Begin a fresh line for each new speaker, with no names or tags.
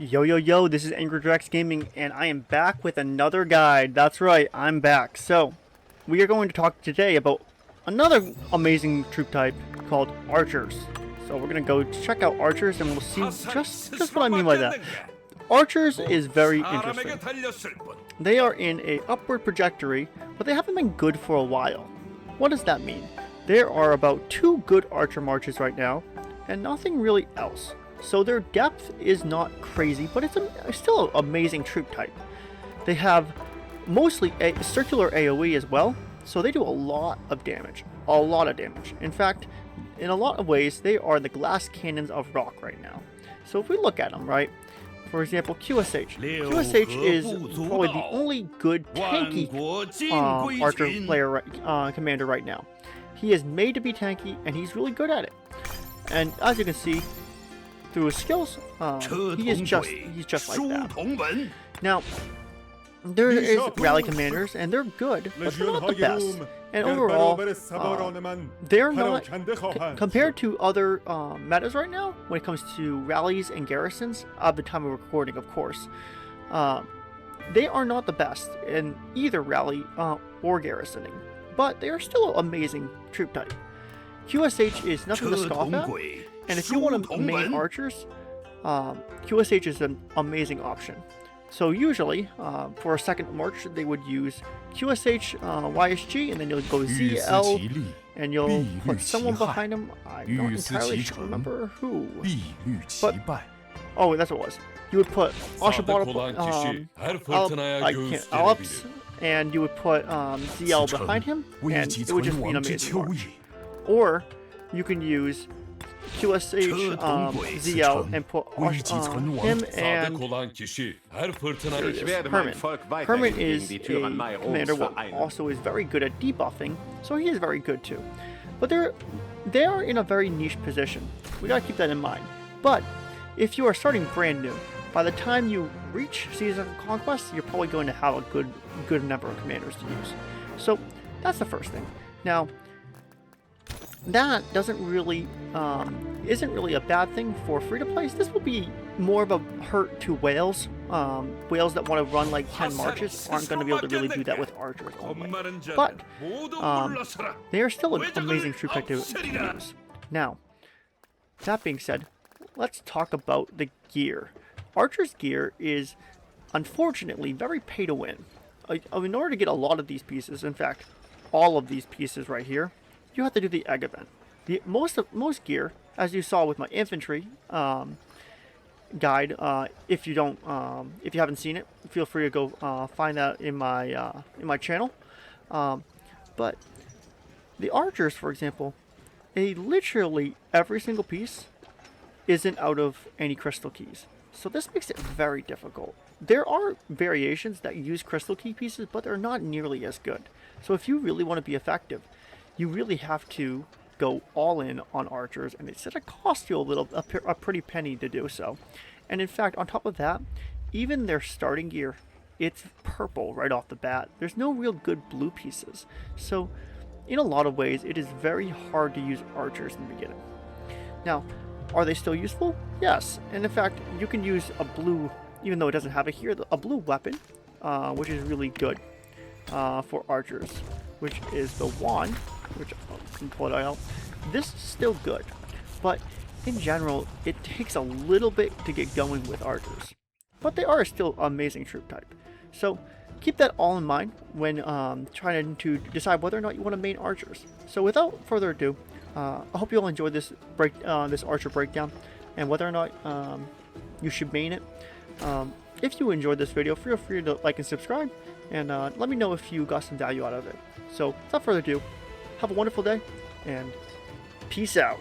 Yo yo yo, this is Angry Drax Gaming and I am back with another guide. That's right, I'm back. So, we are going to talk today about another amazing troop type called archers. So we're going to go check out archers and we'll see just what I mean by that. Archers is very interesting. They are in a upward trajectory, but they haven't been good for a while. What does that mean? There are about 2 good archer marches right now, and nothing really else. So their depth is not crazy, but it's still an amazing troop type. They have mostly a circular AoE as well, so they do a lot of damage. A lot of damage. In fact, in a lot of ways, they are the glass cannons of rock right now. So if we look at them, right? For example, QSH. QSH is probably the only good tanky archer player, commander right now. He is made to be tanky, and he's really good at it. And as you can see, through his skills, he's just like that. Now, there is rally commanders, and they're good, but they're not the best. And overall, they're not, compared to other metas right now, when it comes to rallies and garrisons, at the time of recording, of course, they are not the best in either rally or garrisoning, but they are still an amazing troop type. QSH is nothing to scoff at, and if you want to main archers, QSH is an amazing option. So usually, for a second march, they would use QSH, YSG, and then you'll go ZL, and you'll put someone behind him. I'm not entirely sure, remember who. But, oh, that's what it was. You would put Ashabara, Alps, and you would put ZL behind him, and it would just be an amazing march. Or you can use QSH ZL and put him and Herman. Herman is a commander who also is very good at debuffing, so he is very good too. But they are in a very niche position. We gotta keep that in mind. But if you are starting brand new, by the time you reach Season of Conquest, you're probably going to have a good number of commanders to use. So that's the first thing. Now, that doesn't really isn't really a bad thing for free-to-play. This will be more of a hurt to whales. Whales that want to run like 10 marches aren't going to be able to really do that with archers only. But they are still an amazing troop type to use. Now, that being said, let's talk about the gear. Archer's gear is unfortunately very pay to win. In order to get a lot of these pieces, in fact, all of these pieces right here, you have to do the egg event. Most gear, as you saw with my infantry guide, if you haven't seen it, feel free to go find that in my channel. But the archers, for example, literally every single piece isn't out of any crystal keys. So this makes it very difficult. There are variations that use crystal key pieces, but they're not nearly as good. So if you really want to be effective, you really have to go all in on archers, and it's going to cost you a pretty penny to do so. And in fact, on top of that, even their starting gear, it's purple right off the bat. There's no real good blue pieces. So in a lot of ways, it is very hard to use archers in the beginning. Now, are they still useful? Yes. And in fact, you can use a blue, even though it doesn't have it here, a blue weapon, which is really good for archers, which is the wand, which I can pull it out. This is still good, but in general, it takes a little bit to get going with archers. But they are still amazing troop type. So keep that all in mind when trying to decide whether or not you want to main archers. So without further ado, I hope you all enjoyed this this archer breakdown, and whether or not you should main it. If you enjoyed this video, feel free to like and subscribe, and let me know if you got some value out of it. So without further ado, have a wonderful day, and peace out.